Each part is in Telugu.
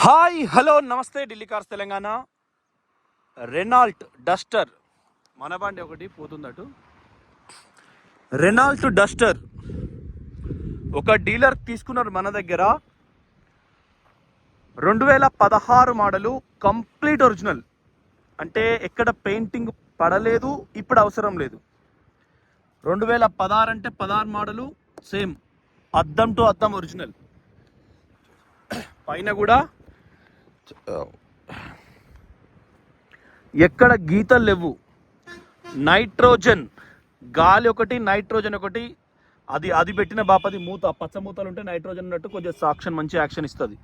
హాయ్ హలో నమస్తే Delhi cars Telangana. Renault Duster మన బండి ఒకటి పోతుందటు. రెనాల్ట్ డస్టర్ ఒక డీలర్ తీసుకున్నారు మన దగ్గర. 2016 మోడలు, కంప్లీట్ ఒరిజినల్. అంటే ఎక్కడ పెయింటింగ్ పడలేదు, ఇప్పుడు అవసరం లేదు. 2016 అంటే 16 మోడలు, సేమ్ అద్దం టు అద్దం ఒరిజినల్. పైన కూడా ఎక్కడ గీతలు లేవు. నైట్రోజన్ గాలి ఒకటి, నైట్రోజన్ ఒకటి. అది పెట్టిన బాపది మూత, పచ్చ మూతలు ఉంటే నైట్రోజన్ ఉన్నట్టు కొంచెం సాక్షన్, మంచి యాక్షన్ ఇస్తుంది.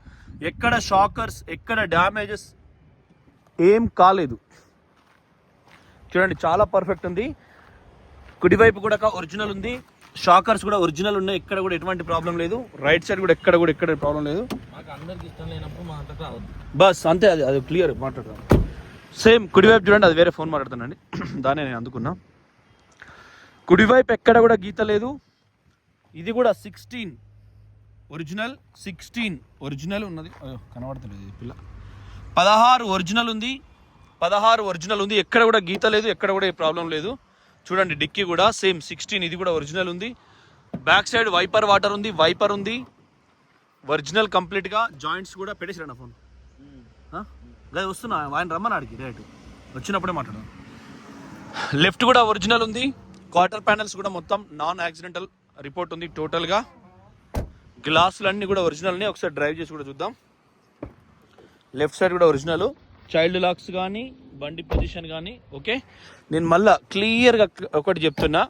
ఎక్కడ షాకర్స్, ఎక్కడ డ్యామేజెస్ ఏం కాలేదు. చూడండి, చాలా పర్ఫెక్ట్ ఉంది. కుడివైపు కూడా ఒరిజినల్ ఉంది. షాకర్స్ కూడా ఒరిజినల్ ఉన్నాయి, ఎక్కడ కూడా ఎటువంటి ప్రాబ్లం లేదు. రైట్ సైడ్ కూడా ఎక్కడ ప్రాబ్లం లేదు. బస్ అంతే, అది క్లియర్ మాట్లాడతాను. సేమ్ కుడివైపు చూడండి, అది వేరే ఫోన్ మాట్లాడుతానండి, దాన్ని నేను అందుకున్నా. కుడివైపు ఎక్కడ కూడా గీత లేదు. ఇది కూడా 16 ఒరిజినల్, 16 ఒరిజినల్ ఉన్నది. కనబడతలేదు పిల్ల. 16 ఒరిజినల్ ఉంది, 16 ఒరిజినల్ ఉంది. ఎక్కడ కూడా గీత లేదు, ఎక్కడ కూడా ఏ ప్రాబ్లం లేదు. చూడండి, డిక్కీ కూడా సేమ్ 16, ఇది కూడా ఒరిజినల్ ఉంది. బ్యాక్ సైడ్ వైపర్ వాటర్ ఉంది, వైపర్ ఉంది, ఒరిజినల్ కంప్లీట్గా. జాయింట్స్ కూడా పెట్టేసారు నా ఫోన్. గది వస్తున్నా, ఆయన రమ్మని అడిగి రైట్ వచ్చినప్పుడే మాట్లాడదాం. లెఫ్ట్ కూడా ఒరిజినల్ ఉంది. క్వార్టర్ ప్యానల్స్ కూడా మొత్తం నాన్ యాక్సిడెంటల్ రిపోర్ట్ ఉంది టోటల్గా. గ్లాసులు అన్నీ కూడా ఒరిజినల్ని. ఒకసారి డ్రైవ్ చేసి కూడా చూద్దాం. లెఫ్ట్ సైడ్ కూడా ఒరిజినల్. చైల్డ్ లాక్స్ కానీ, బండి పొజిషన్ కానీ ఓకే. నేను మళ్ళీ క్లియర్గా ఒకటి చెప్తున్నా.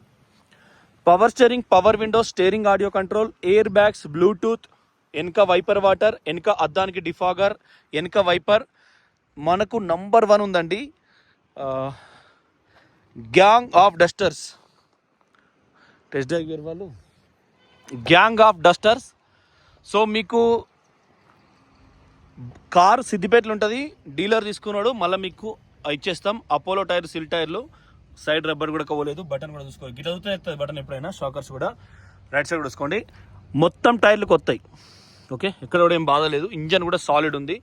Power steering, power window, steering audio control, air bags, Bluetooth, వెనక వైపర్ వాటర్, వెనక అద్దానికి డిఫాగర్, వెనక వైపర్. మనకు నంబర్ 1 ఉందండి gang of dusters. Test drive వాళ్ళు గ్యాంగ్ ఆఫ్ డస్టర్స్. సో మీకు కారు సిద్దిపేటలో ఉంటుంది, డీలర్ తీసుకున్నాడు, మళ్ళీ మీకు ఇచ్చేస్తాం. అపోలో టైర్, సిల్ టైర్లు, సైడ్ రబ్బర్ కూడా కవ్వలేదు. బటన్ కూడా చూసుకోవాలి, గిట్ల చూస్తే బటన్ ఎప్పుడైనా. షాకర్స్ కూడా రైట్ సైడ్ కూడా చూసుకోండి. మొత్తం టైర్లు కొత్తాయి ఓకే, ఎక్కడ కూడా ఏం బాధ లేదు. ఇంజన్ కూడా సాలిడ్ ఉంది.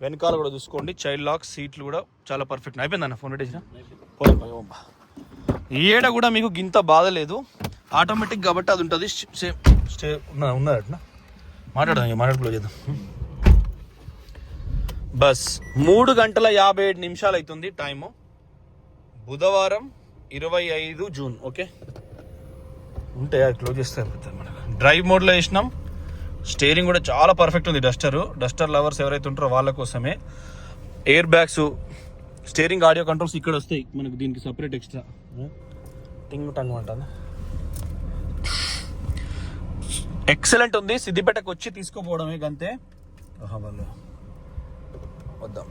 వెనకాల కూడా చూసుకోండి, చైల్డ్ లాక్, సీట్లు కూడా చాలా పర్ఫెక్ట్. అయిపోయిందన్న ఫోన్ పెట్టేసిన ఏడ కూడా మీకు గింత బాధ లేదు. ఆటోమేటిక్ కాబట్టి అది ఉంటుంది. ఉన్నదట మాట్లాడదాం చేద్దాం. బస్ 3 గంటల 57 నిమిషాలు అవుతుంది టైము. బుధవారం 25 జూన్ ఓకే. ఉంటే అది క్లోజ్ చేస్తే మనకు. డ్రైవ్ మోడ్లో వేసినాం. స్టీరింగ్ కూడా చాలా పర్ఫెక్ట్ ఉంది. డస్టర్ లవర్స్ ఎవరైతే ఉంటారో వాళ్ళ కోసమే. Air bags, steering audio controls ఇక్కడ వస్తాయి మనకు, దీనికి సపరేట్ ఎక్స్ట్రా. టింగ్ టంగ్ అంటుంది. ఎక్సలెంట్ ఉంది. సిద్దిపేటకు వచ్చి తీసుకోపోవడమే అంతే. వాళ్ళు వద్దాం,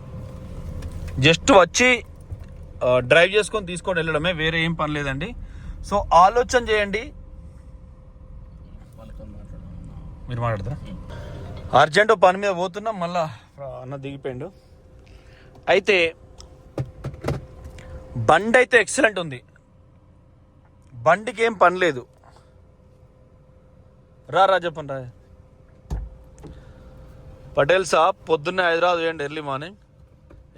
జస్ట్ వచ్చి డ్రైవ్ చేసుకొని తీసుకొని వెళ్ళడమే, వేరే ఏం పని లేదండి. సో ఆలోచన చేయండి. మీరు మాట్లాడతారా? అర్జెంట్ పని మీద పోతున్నాం, మళ్ళా అన్న దిగిపోయిండు. అయితే బండి అయితే ఎక్సలెంట్ ఉంది, బండికి ఏం పని లేదు. రా చెప్పండి రా. పటేల్ సాబ్ పొద్దున్నే హైదరాబాద్ వేయండి, ఎర్లీ మార్నింగ్.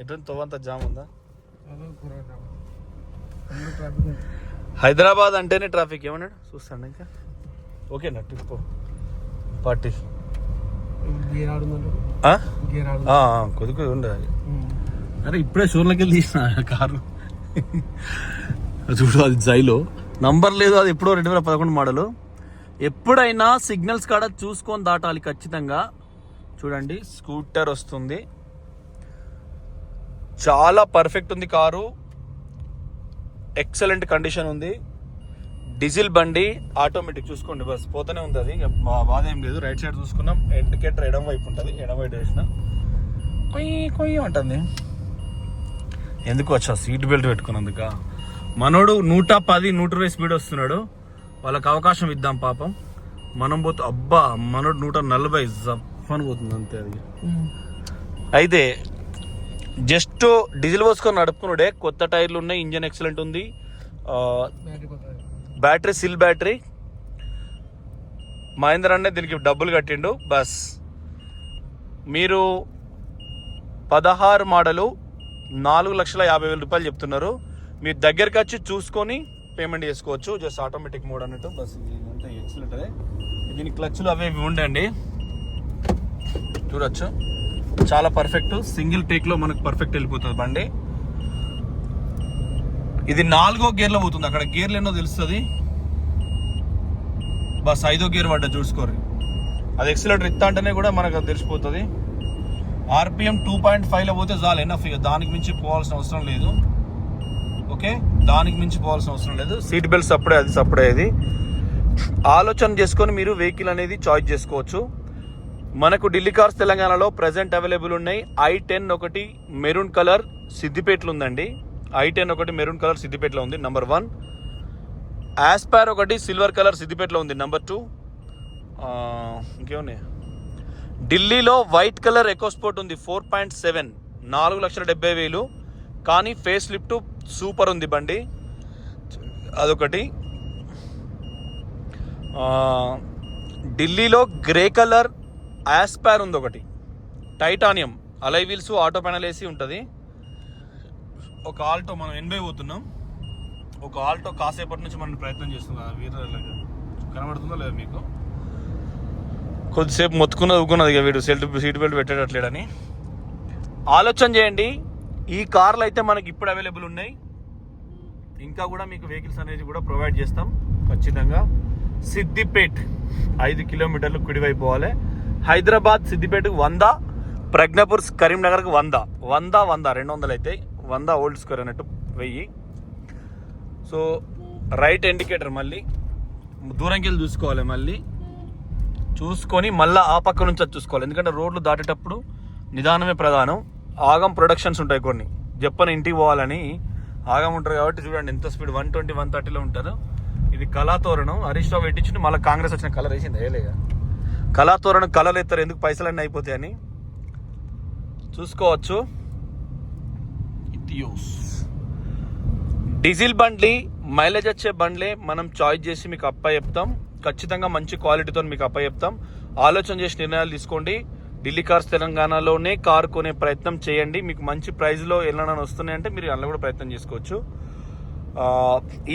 ఎటువంటి తోవంతా జామ్ ఉందా? హైదరాబాద్ అంటేనే ట్రాఫిక్. ఏమన్నాడు చూస్తాండి ఇంకా. ఓకేనా ట్రిప్ పార్టీ? కొద్ది ఉండదు. అరే ఇప్పుడే షోర్లోకి వెళ్ళి తీసిన కారు చూడు, అది జైలో నంబర్ లేదు. అది ఎప్పుడో 2011 మోడలు. ఎప్పుడైనా సిగ్నల్స్ కాడ చూసుకొని దాటాలి ఖచ్చితంగా. చూడండి, స్కూటర్ వస్తుంది, చాలా పర్ఫెక్ట్ ఉంది కారు. ఎక్సలెంట్ కండిషన్ ఉంది. డీజిల్ బండి, ఆటోమేటిక్. చూసుకోండి, బస్ పోతూనే ఉంది. అది బాధ ఏం లేదు. రైట్ సైడ్ చూసుకున్నాం, ఇండికేటర్ ఎడం వైపు ఉంటుంది. ఎడం వైపు వేసిన కొయ్యి అంటుంది. ఎందుకు వచ్చా? సీట్ బెల్ట్ పెట్టుకున్నందుక. మనోడు 110, 120 స్పీడ్ వస్తున్నాడు. వాళ్ళకి అవకాశం ఇద్దాం పాపం. మనం పోతే అబ్బా మనోడు 140 ఫన్ పోతుంది అంతే. అది అయితే జస్ట్ డీజిల్ పోసుకొని నడుపుకున్నాడే. కొత్త టైర్లు ఉన్నాయి, ఇంజన్ ఎక్సలెంట్ ఉంది. బ్యాటరీ సిల్ బ్యాటరీ. మహేందర్ అనే దీనికి డబ్బులు కట్టిండు. బస్ మీరు 16 మోడలు 4,50,000 రూపాయలు చెప్తున్నారు. మీరు దగ్గరికి వచ్చి చూసుకొని పేమెంట్ చేసుకోవచ్చు. జస్ట్ ఆటోమేటిక్ మోడ్ అన్నట్టు. బస్ ఇదంతా ఎక్సలెంటరే. దీని క్లచ్లు అవి ఇవి ఉండండి, చూడొచ్చు. చాలా పర్ఫెక్ట్, సింగిల్ టేక్లో మనకు పర్ఫెక్ట్ వెళ్ళిపోతుంది బండి. ఇది 4వ గేర్లో పోతుంది. అక్కడ గేర్లు ఎన్నో తెలుస్తుంది. బస్ 5వ గేర్ పడ్డా చూసుకోరు. అది ఎక్సిలేటర్ ఇస్తా అంటేనే కూడా మనకు అది తెలిసిపోతుంది. ఆర్పిఎం 2.5లో పోతే చాలు, ఎనఫ్. ఇక దానికి మించి పోవాల్సిన అవసరం లేదు. ఓకే, దానికి మించి పోవాల్సిన అవసరం లేదు. సీట్ బెల్ట్ సప్పుడే, అది సప్పుడే. అది ఆలోచన చేసుకొని మీరు వెహికల్ అనేది చాయిస్ చేసుకోవచ్చు. మనకు ఢిల్లీ కార్స్ తెలంగాణలో ప్రజెంట్ అవైలబుల్ ఉన్నాయి. I10 ఒకటి మెరూన్ కలర్ సిద్దిపేటలో ఉందండి. I10 ఒకటి మెరూన్ కలర్ సిద్దిపేటలో ఉంది, నెంబర్ 1. ఆస్పైర్ ఒకటి సిల్వర్ కలర్ సిద్దిపేటలో ఉంది, నెంబర్ 2. ఇంకేమున్నాయి? ఢిల్లీలో వైట్ కలర్ ఎకోస్పోర్ట్ ఉంది, 4.7, 4,70,000. కానీ ఫేస్ లిఫ్ట్ సూపర్ ఉంది బండి, అదొకటి. ఢిల్లీలో గ్రే కలర్ ఆస్పైర్ ఉంది ఒకటి, టైటానియం అలై వీల్స్, ఆటో ప్యానల్ ఏసీ ఉంటుంది. ఒక ఆల్టో మనం 80 పోతున్నాం. ఒక ఆల్టో కాసేపటి నుంచి మనం ప్రయత్నం చేస్తున్నాం. వీరలాగా కనబడుతుందో లేదా మీకు? కొద్దిసేపు మొత్తుకున్నది ఇక వీడు సీట్ బెల్ట్ పెట్టేటట్లేడని. ఆలోచన చేయండి. ఈ కార్లు అయితే మనకి ఇప్పుడు అవైలబుల్ ఉన్నాయి. ఇంకా కూడా మీకు వెహికల్స్ అనేది కూడా ప్రొవైడ్ చేస్తాం ఖచ్చితంగా. సిద్దిపేట్ 5 కిలోమీటర్లు కుడివైపు పోవాలి. హైదరాబాద్ సిద్దిపేటకు 100, ప్రజ్ఞాపూర్ కరీంనగర్కు 100, 200 అవుతాయి. 100 ఓల్డ్ స్క్వేర్ అన్నట్టు 1000. సో రైట్ ఇండికేటర్ మళ్ళీ దూరంకి వెళ్ళి చూసుకోవాలి, మళ్ళీ చూసుకొని మళ్ళీ ఆ పక్క నుంచి అది చూసుకోవాలి. ఎందుకంటే రోడ్లు దాటేటప్పుడు నిదానమే ప్రధానం. ఆగం ప్రొడక్షన్స్ ఉంటాయి కొన్ని, చెప్పని ఇంటికి పోవాలని ఆగం ఉంటారు కాబట్టి చూడండి ఎంత స్పీడ్, 120, 130లో ఉంటారు. ఇది కళాతోరణం. హరీష్ రావు పెట్టించుంటే మళ్ళీ కాంగ్రెస్ వచ్చిన కలర్ వేసింది, వేయలేగా. కళాతోరణం కలర్ ఎత్తారు, ఎందుకు పైసలన్నీ అయిపోతాయని. చూసుకోవచ్చు. డీజిల్ బండ్లు, మైలేజ్ వచ్చే బండ్లే మనం చాయిస్ చేసి మీకు చెప్తాం. ఖచ్చితంగా మంచి క్వాలిటీతో మీకు చెప్తాం. ఆలోచన చేసి నిర్ణయాలు తీసుకోండి. ఢిల్లీ కార్స్ తెలంగాణలోనే కారు కొనే ప్రయత్నం చేయండి. మీకు మంచి ప్రైస్లో ఏమైనా వస్తున్నాయంటే మీరు అందులో కూడా ప్రయత్నం చేసుకోవచ్చు.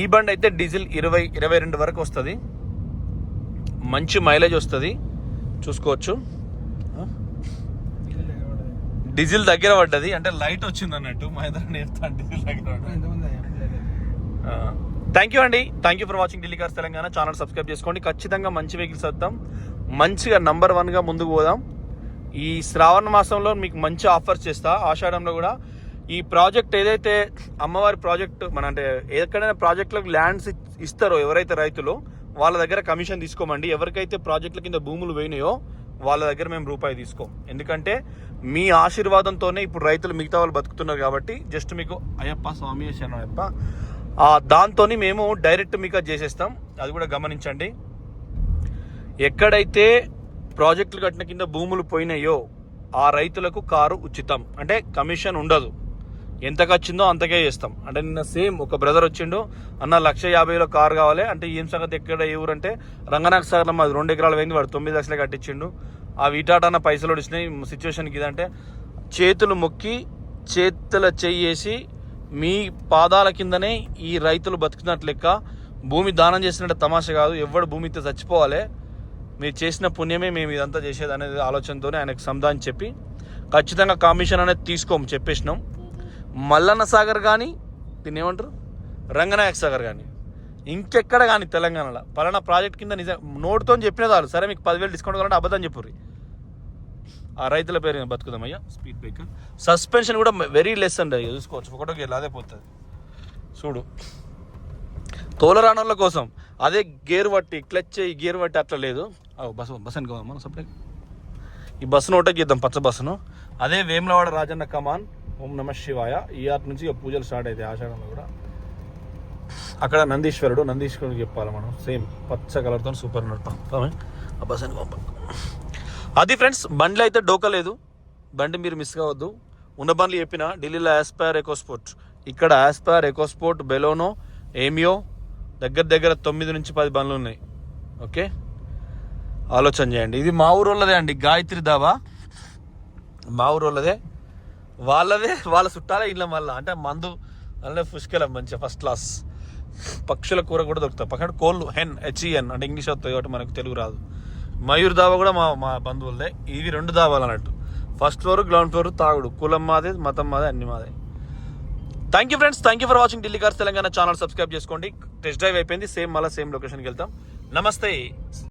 ఈ బండి అయితే డీజిల్ 20-22 వరకు వస్తుంది, మంచి మైలేజ్ వస్తుంది, చూసుకోవచ్చు. డీజిల్ దగ్గర పడ్డది అంటే లైట్ వచ్చింది అన్నట్టు. మా ఇద్దరు నేర్తాను డీజిల్ దగ్గర. థ్యాంక్ యూ అండి. Thank you for watching Delhi cars Telangana. Channel subscribe చేసుకోండి. ఖచ్చితంగా మంచి వెహికల్స్ వద్దాం, మంచిగా నంబర్ 1గా ముందుకు పోదాం. ఈ శ్రావణ మాసంలో మీకు మంచి ఆఫర్స్ చేస్తా. ఆషాఢంలో కూడా ఈ ప్రాజెక్ట్ ఏదైతే అమ్మవారి ప్రాజెక్ట్, మన అంటే ఎక్కడైనా ప్రాజెక్టులకు ల్యాండ్స్ ఇస్తారో ఎవరైతే రైతులు, వాళ్ళ దగ్గర కమిషన్ తీసుకోమండి. ఎవరికైతే ప్రాజెక్టుల కింద భూములు పోయినాయో వాళ్ళ దగ్గర మేము రూపాయి తీసుకోం. ఎందుకంటే మీ ఆశీర్వాదంతోనే ఇప్పుడు రైతులు మిగతా వాళ్ళు బతుకుతున్నారు కాబట్టి జస్ట్ మీకు అయ్యప్ప స్వామి శరణం అయ్యప్ప, దాంతో మేము డైరెక్ట్ మీకు అది చేసేస్తాం. అది కూడా గమనించండి. ఎక్కడైతే ప్రాజెక్టులు కట్టిన కింద భూములు పోయినాయో ఆ రైతులకు కారు ఉచితం, అంటే కమిషన్ ఉండదు. ఎంత వచ్చిందో అంతకే చేస్తాం. అంటే నిన్న సేమ్ ఒక బ్రదర్ వచ్చిండు, అన్న 1,50,000లో కారు కావాలి అంటే, ఏం సంగతి, ఎక్కడ ఏ ఊరు అంటే, రంగనాథ్ సాగర్ మాది 2 ఎకరాలు పోయింది, వాడు 9 లక్షలు కట్టించిండు. ఆ వీటాటన్న పైసలు వచ్చినాయి. సిచ్యువేషన్కి ఇదంటే చేతులు మొక్కి చేతుల చెయ్యేసి మీ పాదాల కిందనే ఈ రైతులు బతుకుతున్నట్లు లెక్క. భూమి దానం చేసినట్టు తమాషా కాదు. ఎవడు భూమి ఇస్తే చచ్చిపోవాలి. మీరు చేసిన పుణ్యమే మేము ఇదంతా చేసేది అనేది ఆలోచనతోనే ఆయనకు సమాధానం చెప్పి ఖచ్చితంగా కమిషన్ అనేది తీసుకోము చెప్పేసినాం. మల్లన్న సాగర్ కానీ, దీన్ని ఏమంటారు, రంగనాయక సాగర్ కానీ, ఇంకెక్కడ కానీ తెలంగాణలో పలానా ప్రాజెక్ట్ కింద నిజం నోటుతో చెప్పిన చాలు. సరే మీకు 10,000 డిస్కౌంట్ కావాలంటే అబద్ధం చెప్పుర్రి. ఆ రైతుల పేరు బతుకుదామయ్యా. స్పీడ్ బ్రేకర్, సస్పెన్షన్ కూడా వెరీ లెస్ అండి, చూసుకోవచ్చు. ఒకటో గేర్లు అదే పోతుంది చూడు. తోలరాణుల కోసం అదే గేర్ పట్టి క్లచ్ ఈ గేర్ పట్టి అట్లా లేదు. బస్ అని కావాలి మనం సపరేట్. ఈ బస్సును ఒకటే గీద్దాం, పచ్చ బస్సును. అదే వేములవాడ రాజన్న కమాన్, ఓం నమ శివాయ. ఈ ఆర్ట్ నుంచి పూజలు స్టార్ట్ అవుతాయి ఆషాఢంలో కూడా. అక్కడ నందీశ్వరుడికి చెప్పాలి మనం. సేమ్ పచ్చ కలర్తో సూపర్ నడపాం. ఆ బస్ అని పంప. అది ఫ్రెండ్స్, బండ్లు అయితే డోకలేదు. బండి మీరు మిస్ కావద్దు. ఉన్న బండ్లు చెప్పిన. ఢిల్లీలో ఆస్పైర్ ఎకోస్పోర్ట్, ఇక్కడ ఆస్పైర్ ఎకోస్పోర్ట్, బెలోనో, ఏమియో దగ్గర 9 నుంచి 10 బండ్లు ఉన్నాయి. ఓకే, ఆలోచన చేయండి. ఇది మా ఊరోళ్ళదే అండి, గాయత్రి దాబా మా ఊరోళ్ళదే. వాళ్ళదే వాళ్ళ చుట్టాలే ఇళ్ళ మళ్ళీ అంటే మందు అలానే పుష్కలం మంచిగా ఫస్ట్ క్లాస్. పక్షుల కూర కూడా దొరుకుతాయి పక్కన. కోళ్ళు HEN అంటే ఇంగ్లీష్ వస్తాయి కాబట్టి మనకు తెలుగు రాదు. మయూర్ దావా కూడా మా బంధువులదే. ఇవి 2 దావాలు అన్నట్టు. ఫస్ట్ ఫ్లోర్ గ్రౌండ్ ఫ్లోర్ తాగుడు. కులం మాదే, మతం మాదే, అన్ని మాదే. Thank you friends, thank you for watching Delhi cars Telangana channel. Subscribe చేసుకోండి. టెస్ట్ డ్రైవ్ అయిపోయింది, సేమ్ లొకేషన్కి వెళ్తాం. నమస్తే.